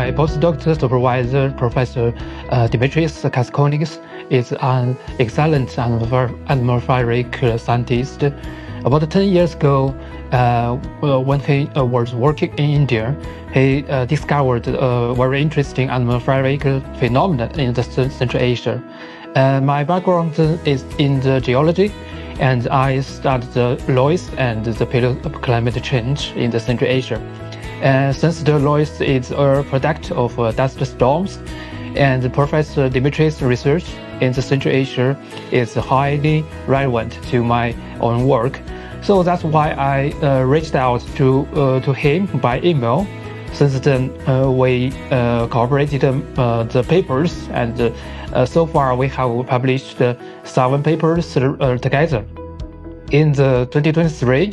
My postdoctoral supervisor, Professor Dimitris Kaszkonis, is an excellent and atmospheric scientist. About 10 years ago, when he was working in India, he discovered a very interesting atmospheric phenomenon in the Central Asia. My background is in the geology, and I studied the loess and the climate change in the Central Asia. Since the loess is a product of dust storms, and Professor Dimitri's research in the Central Asia is highly relevant to my own work. So that's why I reached out to him by email. Since then, we cooperated the papers, and so far we have published 7 papers together. In the 2023,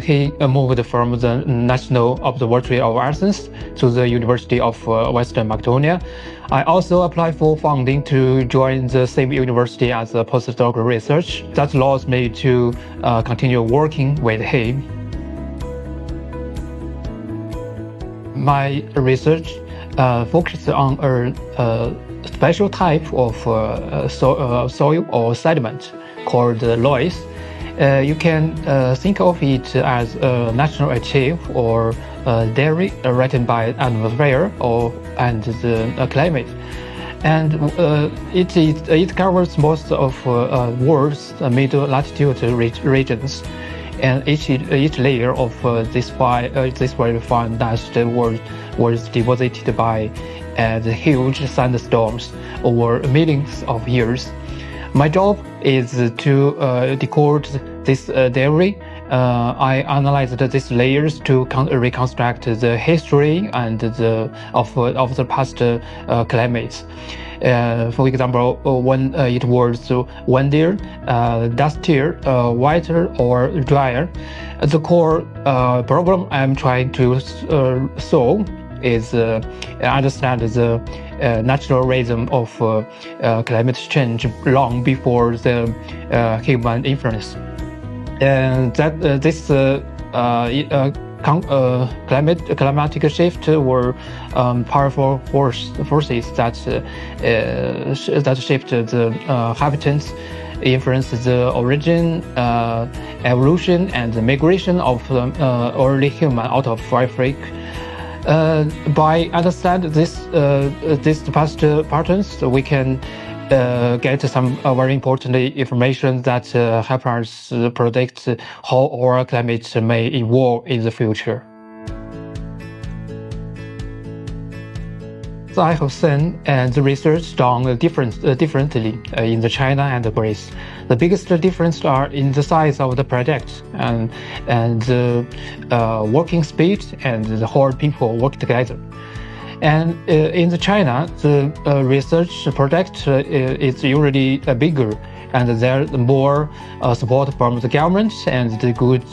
he moved from the National Observatory of Athens to the University of Western Macedonia. I also applied for funding to join the same university as a postdoctoral research. That allows me to continue working with him. My research focuses on a special type of soil or sediment called loess. You can think of it as a natural archive or diary written by atmosphere and the climate, and it covers most of world's middle latitude regions, and each layer of this very fine dust was deposited by the huge sandstorms over millions of years. My job is to decode this diary. I analyzed these layers to reconstruct the history and of the past climates. For example, when it was windier, dustier, wetter, or drier, the core problem I'm trying to solve is understand the natural rhythm of climate change long before the human influence, and that this climatic shift were powerful forces that shift the habitats, influence the origin, evolution, and the migration of early human out of Africa. By understanding these past patterns, we can get some very important information that help us predict how our climate may evolve in the future. So I have seen the research done differently in the China and Greece. The biggest difference are in the size of the project and the working speed and how people work together. And in the China, the research project is usually bigger, and there's more support from the government and the good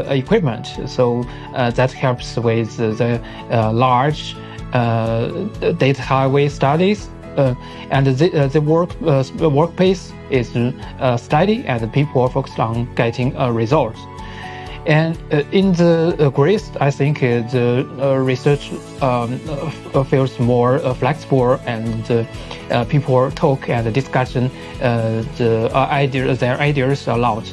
equipment. So that helps with the large data highway studies, and the work pace is steady, and people are focused on getting results. And in the Greece, I think the research feels more flexible, and people talk and discussion their ideas a lot.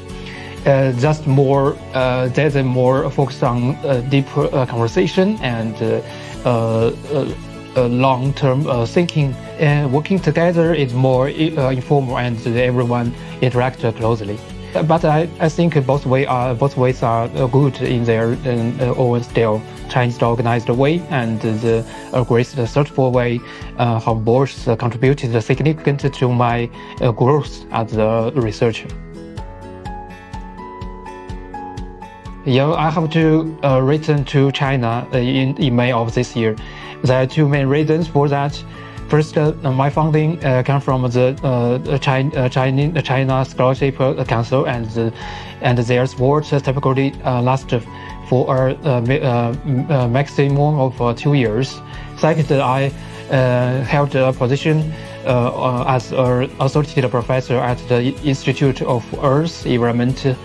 Just more, there's a more focus on deep conversation and long-term thinking. Working together is more informal, and everyone interacts closely. But I think both ways are good in their own style. Chinese organized way and the Greece thoughtful way have both contributed significantly to my growth as a researcher. Yeah, I have to return to China in May of this year. There are 2 main reasons for that. First, my funding comes from the China Scholarship Council, and their support typically lasts for a maximum of 2 years. Second, I held a position as an associate professor at the Institute of Earth Environment,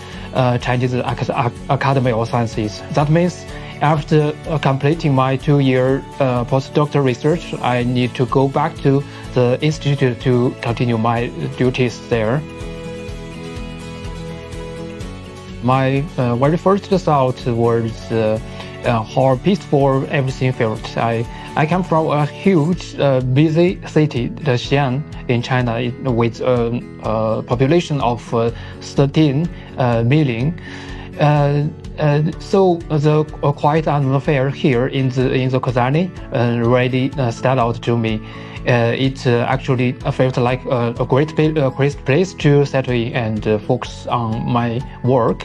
Chinese Academy of Sciences. That means After completing my 2-year postdoctoral research, I need to go back to the institute to continue my duties there. My very first thought was how peaceful everything felt. I come from a huge, busy city, the Xi'an in China, with a population of 13 million. So the quiet atmosphere here in the Kοζάνη really stood out to me. It actually felt like a great place to settle in and focus on my work.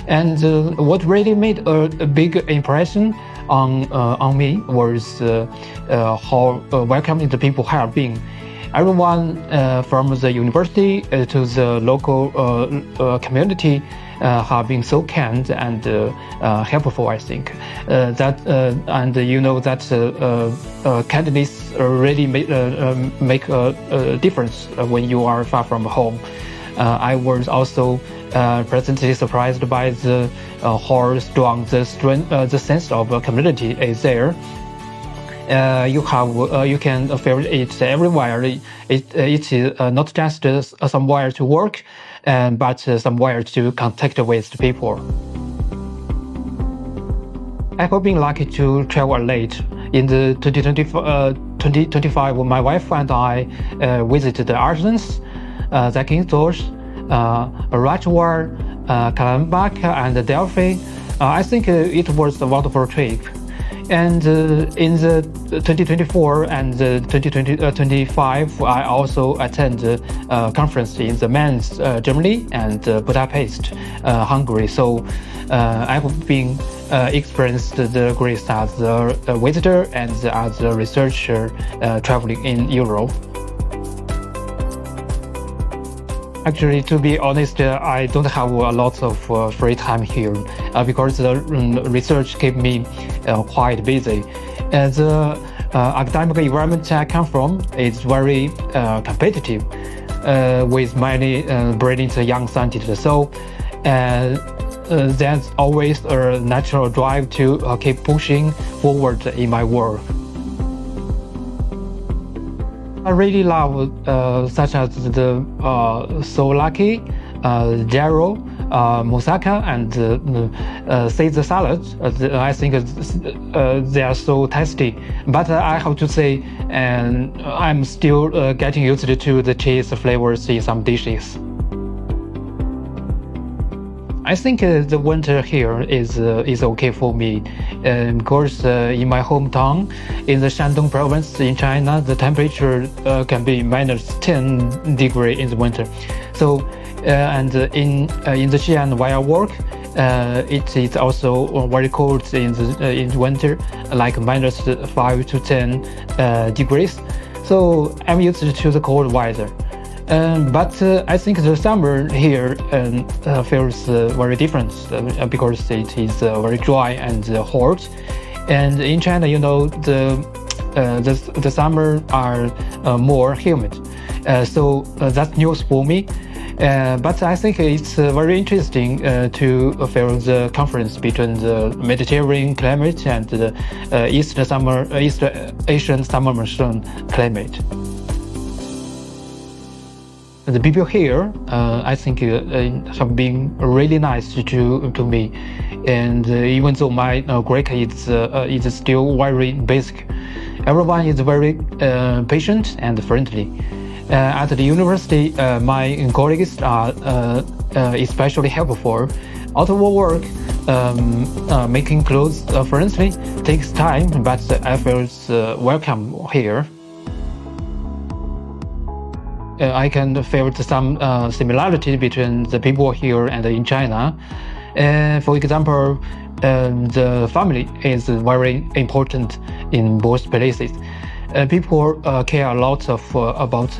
And what really made a big impression on me was how welcoming the people have been. Everyone from the university to the local community have been so kind and helpful. I think and you know that kindness really make a difference when you are far from home. I was also pleasantly surprised by how strong the sense of community is there. You can feel it everywhere. It is not just somewhere to work, but somewhere to contact with people. I have been lucky to travel late. In the 2025, my wife and I visited Athens, Zakynthos, Rajwar, Kalambak, and Delphi. I think it was a wonderful trip. And in the 2024 and 2025, I also attended a conference in the Mainz, Germany, and Budapest, Hungary. So I have been experienced the Greece as a visitor and as a researcher traveling in Europe. Actually, to be honest, I don't have a lot of free time here because the research kept me quite busy. The academic environment I come from is very competitive with many brilliant young scientists. So there's always a natural drive to keep pushing forward in my work. I really love such as the souvlaki, gyro, moussaka, and Caesar salad. I think they are so tasty. But I have to say, I'm still getting used to the cheese flavors in some dishes. I think the winter here is okay for me because in my hometown, in the Shandong province in China, the temperature can be -10 degrees in the winter. So and in the Xi'an where I work, it is also very cold in the winter, like -5 to 10 degrees. So I'm used to the cold weather. But I think the summer here feels very different because it is very dry and hot. And in China, you know, the summer are more humid. So that's news for me. But I think it's very interesting to feel the confluence between the Mediterranean climate and the East Asian summer monsoon climate. The people here, I think, have been really nice to me, and even though my Greek is still very basic, everyone is very patient and friendly. At the university, my colleagues are especially helpful. Out of work, making close friendly takes time, but I feel welcome here. I can feel some similarity between the people here and in China. For example, the family is very important in both places. People care a lot about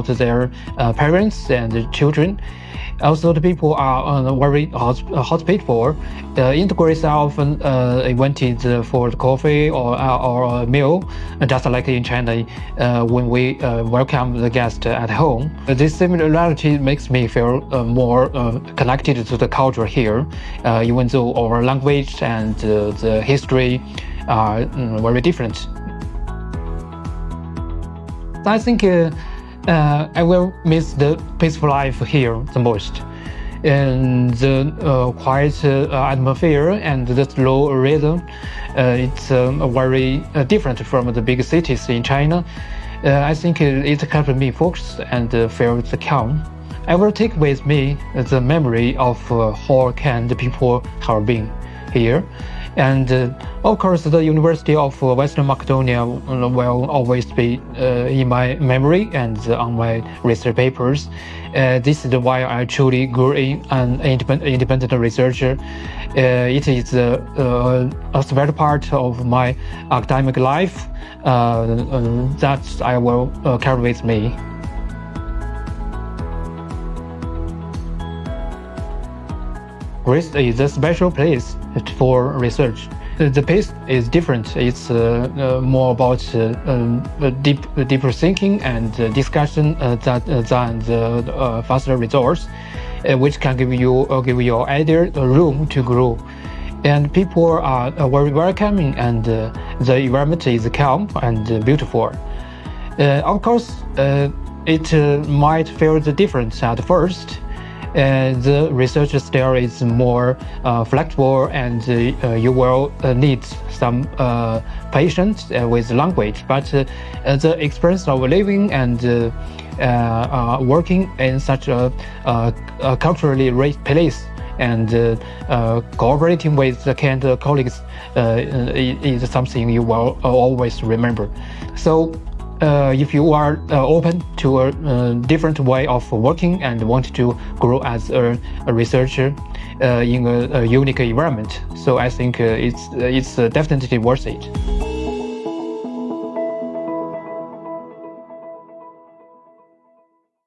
their parents and children, Also, the people are very hospitable. Integrants are often invented for coffee or a meal, just like in China when we welcome the guest at home. This similarity makes me feel more connected to the culture here, even though our language and the history are very different. I think I will miss the peaceful life here the most. And the quiet atmosphere and the slow rhythm, it's very different from the big cities in China. I think it helped me focus and feel the calm. I will take with me the memory of how kind people have been here. And of course, the University of Western Macedonia will always be in my memory and on my research papers. This is why I truly grew in an independent researcher. It is a special part of my academic life that I will carry with me. Greece is a special place for research. The pace is different. It's more about deeper thinking and discussion than the faster results, which can give your idea room to grow. And people are very welcoming, and the environment is calm and beautiful. Of course, it might feel different at first. The research style is more flexible, and you will need some patience with language. But the experience of living and working in such a culturally rich place and cooperating with the kind of colleagues is something you will always remember. So if you are open to a different way of working and want to grow as a researcher in a unique environment, so I think it's definitely worth it.